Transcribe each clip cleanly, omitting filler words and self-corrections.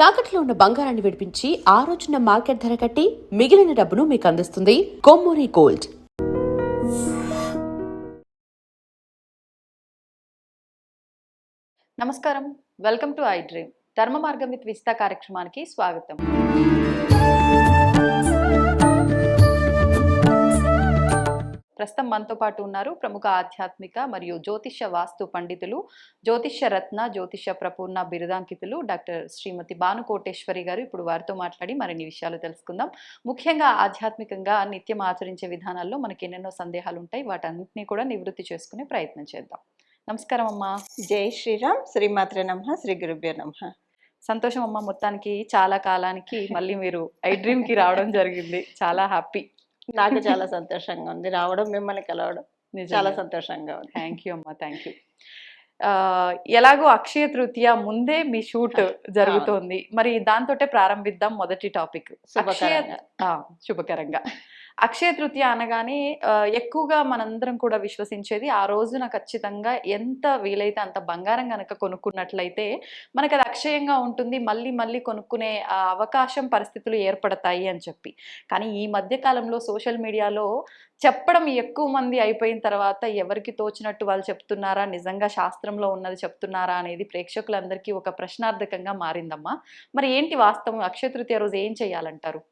తాకట్లో ఉన్న బంగారాన్ని విడిపించి ఆ రోజున మార్కెట్ ధర కట్టి మిగిలిన డబ్బును మీకు అందిస్తుంది కొమ్మూరి గోల్డ్. నమస్కారం, వెల్కమ్ టు ఐ డ్రీమ్. ధర్మ మార్గం విత్ విజిత కార్యక్రమానికి స్వాగతం. ప్రస్తుతం మనతో పాటు ఉన్నారు ప్రముఖ ఆధ్యాత్మిక మరియు జ్యోతిష్య వాస్తు పండితులు, జ్యోతిష్య రత్న, జ్యోతిష్య ప్రపూర్ణ బిరుదాంకితులు డాక్టర్ శ్రీమతి భానుకోటేశ్వరి గారు. ఇప్పుడు వారితో మాట్లాడి మరిన్ని విషయాలు తెలుసుకుందాం. ముఖ్యంగా ఆధ్యాత్మికంగా నిత్యం ఆచరించే విధానాల్లో మనకి ఎన్నెన్నో సందేహాలు ఉంటాయి, వాటన్నింటినీ కూడా నివృత్తి చేసుకునే ప్రయత్నం చేద్దాం. నమస్కారం అమ్మా. జై శ్రీరామ్. శ్రీమాత్రే నమః. శ్రీ గురుభ్యో నమః. సంతోషం అమ్మ, మొత్తానికి చాలా కాలానికి మళ్ళీ మీరు ఐ డ్రీమ్ కి రావడం జరిగింది. చాలా హ్యాపీ. నాకు చాలా సంతోషంగా ఉంది రావడం, మిమ్మల్ని కలవడం చాలా సంతోషంగా ఉంది. థ్యాంక్ యూ అమ్మ, థ్యాంక్ యూ. ఎలాగో అక్షయ తృతీయ ముందే మీ షూట్ జరుగుతోంది, మరి దాంతోటే ప్రారంభిద్దాం. మొదటి టాపిక్ శుభకరంగా. అక్షయ తృతీయ అనగానే ఎక్కువగా మనందరం కూడా విశ్వసించేది ఆ రోజున ఖచ్చితంగా ఎంత వీలైతే అంత బంగారం కనుక కొనుక్కున్నట్లయితే మనకు అది అక్షయంగా ఉంటుంది, మళ్ళీ మళ్ళీ కొనుక్కునే అవకాశం, పరిస్థితులు ఏర్పడతాయి అని చెప్పి. కానీ ఈ మధ్య కాలంలో సోషల్ మీడియాలో చెప్పడం ఎక్కువ మంది అయిపోయిన తర్వాత ఎవరికి తోచినట్టు వాళ్ళు చెప్తున్నారా, నిజంగా శాస్త్రంలో ఉన్నది చెప్తున్నారా అనేది ప్రేక్షకులందరికీ ఒక ప్రశ్నార్థకంగా మారిందమ్మా. మరి ఏంటి వాస్తవం? అక్షయ తృతీయ రోజు ఏం చేయాలంటారు?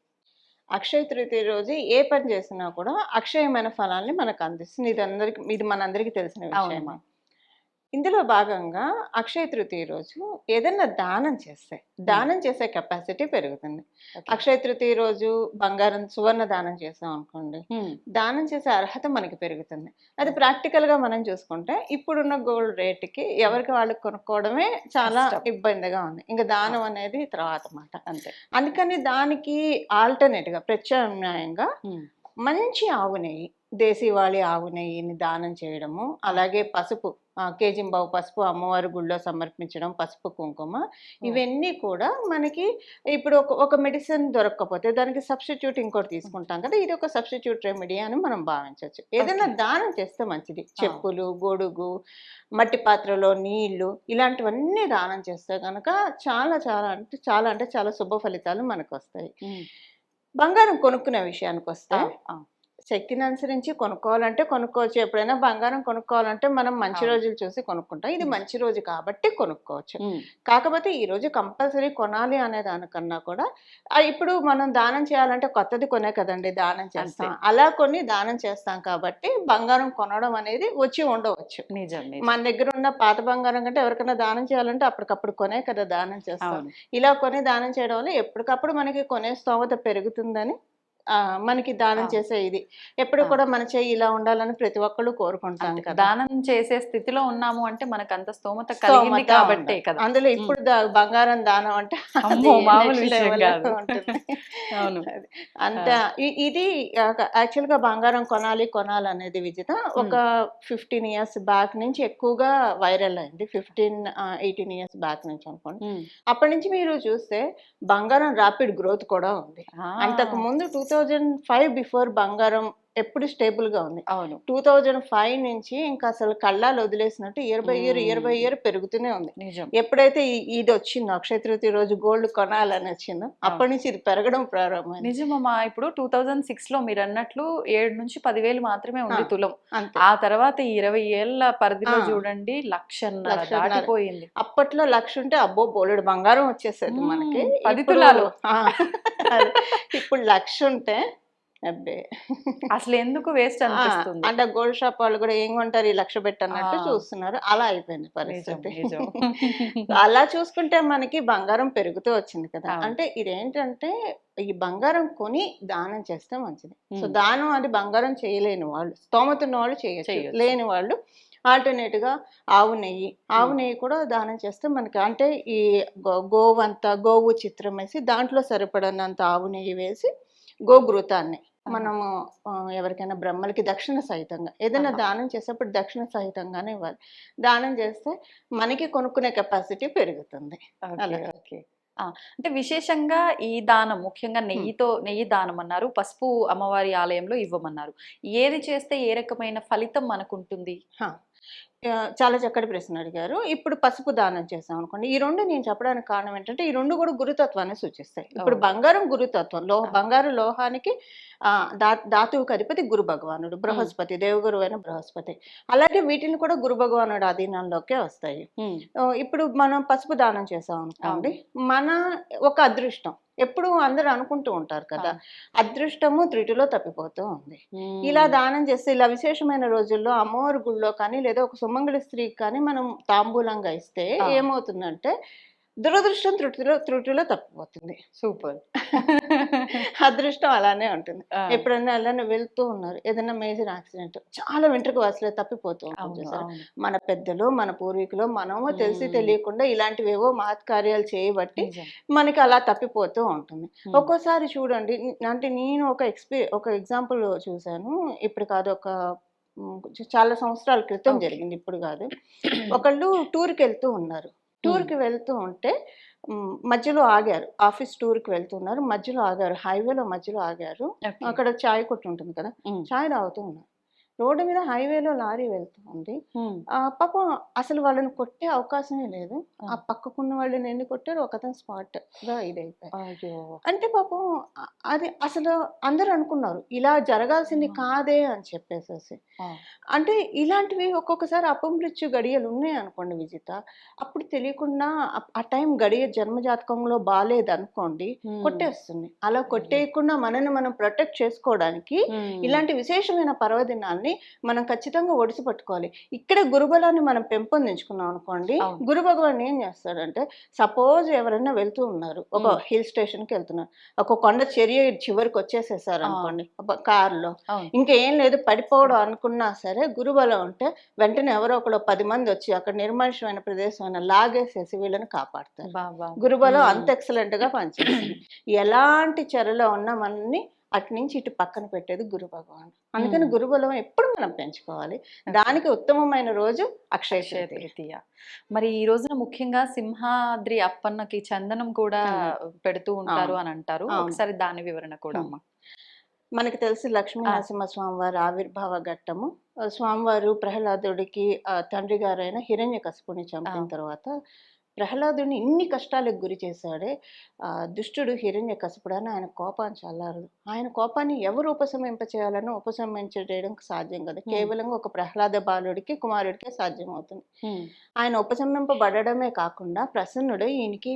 అక్షయ తృతీయ రోజు ఏ పని చేసినా కూడా అక్షయమైన ఫలాన్ని మనకు అందిస్తుంది. ఇది మనందరికీ తెలిసిన విషయమా. ఇందులో భాగంగా అక్షయ తృతీయ రోజు ఏదైనా దానం చేసే కెపాసిటీ పెరుగుతుంది. అక్షయ తృతీయ రోజు బంగారం, సువర్ణ దానం చేసాం అనుకోండి, దానం చేసే అర్హత మనకి పెరుగుతుంది. అది ప్రాక్టికల్ గా మనం చూసుకుంటే ఇప్పుడున్న గోల్డ్ రేటుకి ఎవరికి వాళ్ళకి కొనుక్కోవడమే చాలా ఇబ్బందిగా ఉంది. ఇంకా దానం అనేది తర్వాత మాట అంతే. అందుకని దానికి ఆల్టర్నేట్ గా, ప్రత్యామ్నాయంగా మంచి ఆవు నెయ్యి, దేశీవాళి ఆవు నెయ్యిని దానం చేయడము, అలాగే పసుపు, కేజింబావు పసుపు అమ్మవారి గుళ్ళో సమర్పించడం, పసుపు కుంకుమ, ఇవన్నీ కూడా మనకి ఇప్పుడు ఒక మెడిసిన్ దొరకకపోతే దానికి సబ్స్టిట్యూట్ ఇంకోటి తీసుకుంటాం కదా, ఇది ఒక సబ్స్టిట్యూట్ రెమెడీ అని మనం భావించవచ్చు. ఏదైనా దానం చేస్తే మంచిది. చెప్పులు, గొడుగు, మట్టి పాత్రలో నీళ్లు, ఇలాంటివన్నీ దానం చేస్తే కనుక చాలా చాలా అంటే చాలా శుభ ఫలితాలు మనకు వస్తాయి. బంగారం కొనుక్కునే విషయానికి వస్తే శక్తిని అనుసరించి కొనుక్కోవాలంటే కొనుక్కోవచ్చు. ఎప్పుడైనా బంగారం కొనుక్కోవాలంటే మనం మంచి రోజులు చూసి కొనుక్కుంటాం. ఇది మంచి రోజు కాబట్టి కొనుక్కోవచ్చు. కాకపోతే ఈ రోజు కంపల్సరీ కొనాలి అనే దానికన్నా కూడా ఇప్పుడు మనం దానం చేయాలంటే కొత్తది కొనే కదండి దానం చేస్తాం. అలా కొన్ని దానం చేస్తాం కాబట్టి బంగారం కొనడం అనేది వచ్చి ఉండవచ్చు. మన దగ్గర ఉన్న పాత బంగారం కంటే ఎవరికైనా దానం చేయాలంటే అప్పటికప్పుడు కొనే కదా దానం చేస్తాం. ఇలా కొని దానం చేయడం వల్ల ఎప్పటికప్పుడు మనకి కొనే స్తోమత పెరుగుతుందని మనకి దానం చేసే ఇది ఎప్పుడు కూడా మన చెయ్యి ఇలా ఉండాలని ప్రతి ఒక్కళ్ళు కోరుకుంటాం కదా. దానం చేసే స్థితిలో ఉన్నాము అంటే మనకు అంత స్తోమత కలిగింది కాబట్టే కదా. అందులో ఇప్పుడు బంగారం దానం అంటే అంత ఇది యాక్చువల్ గా బంగారం కొనాలనేది విజిత ఒక 15 years బ్యాక్ నుంచి ఎక్కువగా వైరల్ అయింది. 18 years బ్యాక్ నుంచి అనుకోండి. అప్పటి నుంచి మీరు చూస్తే బంగారం ర్యాపిడ్ గ్రోత్ కూడా ఉంది. అంతకు ముందు 2005 బిఫోర్ బంగారం ఎప్పుడు స్టేబుల్ గా ఉంది. అవును, 2005 నుంచి ఇంకా అసలు కళ్ళాలు వదిలేసినట్టు ఇయర్ బై ఇయర్ పెరుగుతూనే ఉంది. ఎప్పుడైతే ఇది వచ్చిందో అక్షయ తృతీయ రోజు గోల్డ్ కొనాలని వచ్చిందో అప్పటి నుంచి ఇది పెరగడం ప్రారంభం. నిజమమ్మా. ఇప్పుడు 2006 లో మీరు అన్నట్లు 7 నుంచి 10,000 మాత్రమే ఉంది తులం. ఆ తర్వాత 20 ఏళ్ల పరిధిలో చూడండి 1,00,000 దాటిపోయింది. అప్పట్లో 1,00,000 ఉంటే అబ్బో బోలెడు బంగారం వచ్చేసేది మనకి, 10 తులాలు. ఇప్పుడు 1,00,000 ఉంటే అబ్బే అసలు ఎందుకు వేస్ట్ అనిపిస్తుంది. అంటే గోల్డ్ షాప్ వాళ్ళు కూడా ఏం కొంటారు, ఈ 1,00,000 పెట్టన్నట్టు చూస్తున్నారు. అలా అయిపోయింది పరిస్థితి. అలా చూసుకుంటే మనకి బంగారం పెరుగుతూ వచ్చింది కదా. అంటే ఇదేంటంటే ఈ బంగారం కొని దానం చేస్తే మంచిది. సో దానం అది బంగారం చేయలేని వాళ్ళు, స్తోమత ఉన్న వాళ్ళు చేయొచ్చు, లేని వాళ్ళు ఆల్టర్నేట్ గా ఆవు నెయ్యి కూడా దానం చేస్తే మనకి, అంటే ఈ గోవు చిత్రం వేసి దాంట్లో సరిపడినంత ఆవు నెయ్యి వేసి గోఘృతాన్ని మనము ఎవరికైనా బ్రహ్మలకి దక్షిణ సహితంగా ఏదైనా దానం చేసేప్పుడు దక్షిణ సహితంగానే ఇవ్వాలి. దానం చేస్తే మనకి కొనుక్కునే కెపాసిటీ పెరుగుతుంది. అంటే విశేషంగా ఈ దానం ముఖ్యంగా నెయ్యి దానం అన్నారు, పసుపు అమ్మవారి ఆలయంలో ఇవ్వమన్నారు. ఏది చేస్తే ఏ రకమైన ఫలితం మనకుంటుంది? చాలా చక్కటి ప్రశ్న అడిగారు. ఇప్పుడు పసుపు దానం చేసాం అనుకోండి. ఈ 2 నేను చెప్పడానికి కారణం ఏంటంటే, ఈ 2 కూడా గురుతత్వాన్ని సూచిస్తాయి. ఇప్పుడు ఓహ్! బంగారం గురుతత్వం. ఆ! బంగారు లోహానికి ధాతువుకి అధిపతి గురు భగవానుడు. హ్మ్. బృహస్పతి, దేవగురువు అయిన బృహస్పతి. అలాగే వీటిని కూడా గురు భగవానుడు అధీనంలోకే వస్తాయి. హ్మ్. ఇప్పుడు మనం పసుపు దానం చేసాం అనుకోండి. అవును. మన ఒక అదృష్టం. ఎప్పుడు అందరూ అనుకుంటూ ఉంటారు కదా! అవును. అదృష్టము త్రుటిలో తప్పిపోతూ ఉంది. ఇలా హ్మ్. దానం చేస్తే ఇలా విశేషమైన రోజుల్లో అమ్మవారి గుడిలో కానీ, లేదా ఒక సుమంగళి స్త్రీకి కానీ మనం తాంబూలంగా ఇస్తే ఆ! ఏమవుతుందంటే, దురదృష్టం త్రుటిలో తప్పిపోతుంది. సూపర్. అదృష్టం అలానే ఉంటుంది. ఆ! ఎప్పుడన్నా అలానే వెళ్తూ ఉన్నారు. ఏదైనా మేజర్ యాక్సిడెంట్ చాలా వెంట్రుక వాసిలో తప్పిపోతూ ఉంటుంది అవును. చూసారా? అవును. మన పెద్దలు, మన పూర్వీకులు, మనము తెలిసి హ్మ్. తెలియకుండా ఇలాంటివేవో మహత్కార్యాలు చేయబట్టి నిజం. మనకి అలా తప్పిపోతూ ఉంటుంది. హ్మ్. ఒక్కోసారి చూడండి అంటే నేను ఒక ఎగ్జాంపుల్ చూసాను. ఇప్పుడు కాదు చాలా సంవత్సరాల క్రితం ఓకే. జరిగింది. ఇప్పుడు కాదు. ఒకళ్ళు టూర్‌కెళ్తూ ఉన్నారు. హ్మ్. టూర్‌కి వెళ్తూ ఉంటే మధ్యలో ఆగారు. ఆఫీస్ టూర్‌కి వెళ్తున్నారు. మధ్యలో ఆగారు. హైవేలో మధ్యలో ఆగారు. ఓకే. అక్కడ చాయ్ కొట్టు ఉంటుంది కదా! హ్మ్. చాయ్ తాగుతూ ఉన్నారు. రోడ్డు మీద హైవేలో లారీ వెళ్తూ ఉంది. హ్మ్. పాపం అసలు వాళ్ళని కొట్టే అవకాశమే లేదు. ఆ! ఆ పక్కకున్న వాళ్ళని ఎన్ని కొట్టారో ఒకతను స్పాట్‌గా ఇదైపోయారు. అయ్యో! అంటే పాపం అది అసలు అందరూ అనుకున్నారు. ఇలా జరగాల్సింది ఆ! కాదే అని చెప్పేసేసి. ఆ! అంటే ఇలాంటివి ఒక్కొక్కసారి అపమృత్యు గడియలు ఉన్నాయనుకోండి విజిత. అప్పుడు తెలియకుండా ఆ టైం గడియ జన్మజాతకంలో బాలేదనుకోండి హ్మ్. కొట్టేస్తుంది. అలా అయ్యో! కొట్టేయకుండా మనల్ని మనం ప్రొటెక్ట్ చేసుకోవడానికి హ్మ్. ఇలాంటి విశేషమైన పర్వదినాల్ని మనం ఖచ్చితంగా ఒడిసి పట్టుకోవాలి. ఇక్కడ గురుబలాన్ని మనం పెంపొందించుకున్నాం అనుకోండి, అవును. గురు భగవానుడు ఏం చేస్తాడంటే, సపోజ్ ఎవరైనా వెళ్తూ ఉన్నారు. ఒక హ్మ్. హిల్ స్టేషన్‌కి వెళ్తున్నారు. ఒక కొండ చర్య ఆ! చివరికొచ్చేసేసారనుకోండి కార్‌లో. అవును. ఇంకేం లేదు పడిపోవడం అనుకున్నా సరే, గురుబలం ఉంటే వెంటనే ఎవరో ఒకళ్ళు 10 మందొచ్చి అక్కడ నిర్మానుష్యమైన ప్రదేశమైన లాగేసేసి వీళ్ళని కాపాడతారు. అబ్బబ్బా! గురుబలం హ్మ్. అంత ఎక్సలెంట్‌గా పనిచేస్తుంది. ఎలాంటి చెరలో ఉన్నా మనల్ని అటు నుంచి ఇటు పక్కన పెట్టేది గురు భగవానుడు. అందుకని హ్మ్. గురుబలం ఎప్పుడు మనం పెంచుకోవాలి. ఓకే. దానికి ఉత్తమమైన రోజు అక్షయ అక్షయ తృతీయ. తృతీయ. మరి ఈ రోజున ముఖ్యంగా సింహాద్రి అప్పన్నకి చందనం కూడా చందనం. పెడుతూ ఉంటారు అవును. అని అంటారు. అవును. ఒకసారి దాని వివరణ కూడా హ్మ్. అమ్మా. మనకి తెలిసి లక్ష్మీ ఆ! నరసింహస్వామి వారి ఆవిర్భావ ఘట్టము. స్వామివారు ప్రహ్లాదుడికి తండ్రి గారైన హిరణ్యకశిపుడిని ఆ! చంపిన తర్వాత ప్రహ్లాదుడిని ఇన్ని కష్టాలకు గురి చేశాడే దుష్టుడు హిరణ్యకశిపుడని ఆయన కోపాన్ని చల్లారదు. ఆయన కోపాన్ని ఎవరు ఉపశమింపచేయాలనో ఉపశమించజేయడానికి సాధ్యం కాదు. హ్మ్. కేవలం ఒక ప్రహ్లాద బాలుడికి, కుమారుడికే సాధ్యమవుతుంది. హ్మ్. ఆయన ఉపశమింపబడడమే కాకుండా ప్రసన్నుడై ఈయనకి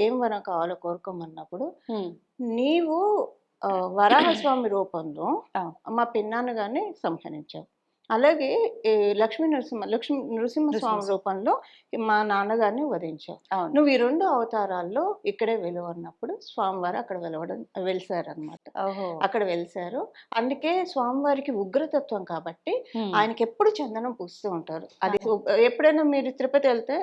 ఏం వరం కావాలో కోరుకోమన్నప్పుడు హ్మ్. నీవు వరాహస్వామి రూపంలో ఆ! మా పిన్నాన్న గారిని సంహరించావు. అలాగే ఈ లక్ష్మీ నృసింహస్వామి నృసింహస్వామి. రూపంలో మా నాన్నగారిని వధించావు. అవును. నువ్వు ఈ 2 అవతారాల్లో ఇక్కడే వెలువు అన్నప్పుడు స్వామివారు అక్కడ వెలిసారనమాట. ఓహో! అక్కడ వెలిసారు. అందుకే స్వామివారికి ఉగ్రతత్వం కాబట్టి హ్మ్. ఆయనకెప్పుడు చందనం పూస్తూ ఉంటారు. అది ఆహా! ఎప్పుడైనా మీరు తిరుపతి వెళ్తే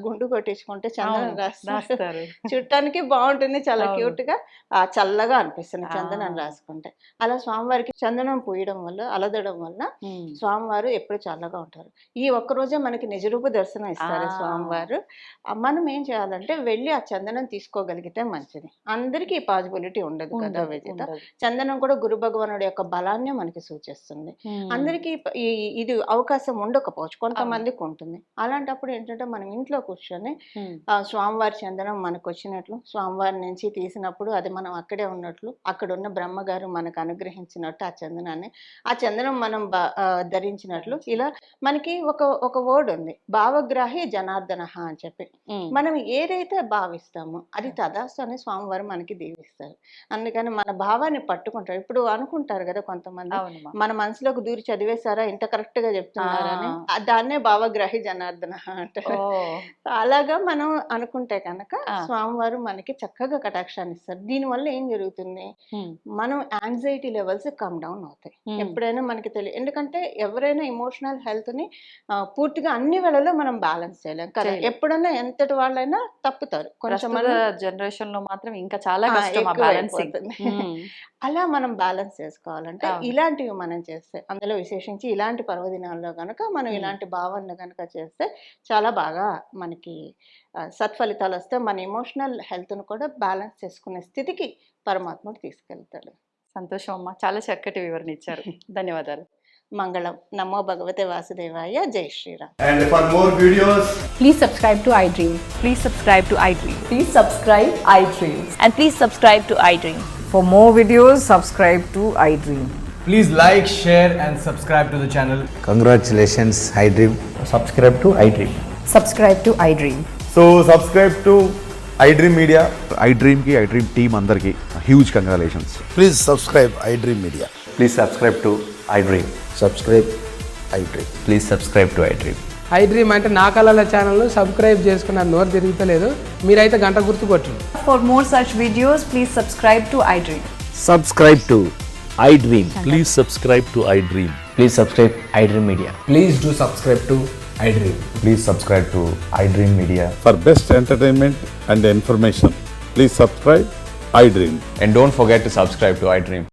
గుండు కొట్టించుకుంటే చందనం అవును. రాస్తారు. దాస్తారు. చూడటానికి బావుంటుంది. చాలా అవును. క్యూట్‌గా చల్లగా అనిపిస్తుంది చందనం ఆ! రాసుకుంటే. అలా స్వామివారికి చందనం పూయడం వల్ల, అలదడం వల్ల హ్మ్. స్వామివారు ఎప్పుడు చల్లగా ఉంటారు. ఈ ఒక్కరోజే మనకి నిజరూప దర్శనం ఇస్తారు ఆ! స్వామివారు. మనం ఏం చేయాలంటే వెళ్లి ఆ చందనం తీసుకోగలిగితే మంచిది. అందరికీ ఈ పాజిబిలిటీ ఉండదు కదా ఉండదు. విజిత. ఉండదు. చందనం కూడా గురు భగవానుడి యొక్క బలాన్నే మనకి సూచిస్తుంది. హ్మ్. అందరికీ ఇది అవకాశం ఉండకపోవచ్చు. అవును. కొంతమందికి ఉంటుంది. అలాంటప్పుడు ఏంటంటే మనం ఇంట్లో కూర్చొని హ్మ్. స్వామివారి చందనం మనకొచ్చినట్లు, స్వామివారి నుంచి తీసినప్పుడు అది మనం అక్కడే ఉన్నట్లు, అక్కడున్న బ్రహ్మగారు మనకు అనుగ్రహించినట్టు ఆ చందనం మనం ధరించినట్లు ఇలా ధరించినట్టు. మనకి ఒక వర్డ్ ఉంది. భావగ్రాహి జనార్దనః అని చెప్పి. హ్మ్. మనం ఏదైతే భావిస్తామో అది అది. తదాస్తు అని స్వామివారు మనకి దీవిస్తారు. అందుకని మన భావాన్ని పట్టుకుంటారు. ఇప్పుడు అనుకుంటారు గదా కొంతమంది, అవునమ్మా. మన మనసులోకి దూరి చదివేశారా ఇంత కరెక్ట్‌గా చెప్తున్నారని. ఆ! దాన్నే భావగ్రాహి జనార్దనః అంటారు. ఓహ్! అలాగా మనం అనుకుంటే కనుక ఆ! స్వామివారు మనకి చక్కగా కటాక్షాన్ని ఇస్తారు. దీనివల్ల ఏం జరుగుతుంది? హ్మ్. మనం యాంగ్జైటీ లెవెల్స్ కమ్ డౌన్ అవుతాయి. హ్మ్. ఎప్పుడైనా మనకి ఎందుకంటే ఎవరైనా ఎమోషనల్ హెల్త్‌ని పూర్తిగా అన్ని వేళల్లో మనం బ్యాలెన్స్ చేయలేం కదా! చేయలేం. ఎప్పుడన్నా ఎంతటి వాళ్ళైనా తప్పుతారు. కొంచెం ప్రస్తుత మనం జనరేషన్‌లో మాత్రం ఇంకా చాలా కష్టం ఆ బ్యాలెన్సింగ్. ఎక్కువైపోతుంది. హ్మ్. అలా మనం బ్యాలెన్స్ చేసుకోవాలంటే అవును. ఇలాంటివి మనం చేస్తే అందులో విశేషించి ఇలాంటి పర్వదినాల్లో గనక మనం హ్మ్. ఇలాంటి భావనలు గనక చేస్తే చాలా బాగా మనకి సత్ఫలితాలొస్తాయి. మన ఎమోషనల్ హెల్త్‌ను కూడా బ్యాలెన్స్ చేసుకునే స్థితికి పరమాత్ముడు తీసుకెళ్తాడు. సంతోషం అమ్మా. చాలా చక్కటి వివరణ ఇచ్చారు. ధన్యవాదాలు. మంగళం. నమో భగవతే వాసుదేవాయ. జై Sriram. And for more videos, Please subscribe to iDream. Please subscribe to iDream. Please subscribe iDreams. And please subscribe to iDream. For more videos, subscribe to iDream. please like, share and subscribe to the channel. Congratulations, iDream. Subscribe to iDream. Subscribe to iDream. So subscribe to iDream Media. iDream ki iDream team అందరికి huge congratulations. Please subscribe iDream Media. Please subscribe to iDream. Subscribe iDream. Please subscribe to iDream. iDream అంటే నా కళల channel subscribe చేసుకున్న నోరు తిరుగుతలేదు. మీరైతే గంట గుర్తు కొట్టండి. For more such videos, please subscribe to iDream. Subscribe to iDream. Please subscribe to iDream. Please subscribe iDream Media. Please do subscribe to iDream. Please subscribe to iDream Media. For best entertainment and information, please subscribe iDream. And don't forget to subscribe to iDream.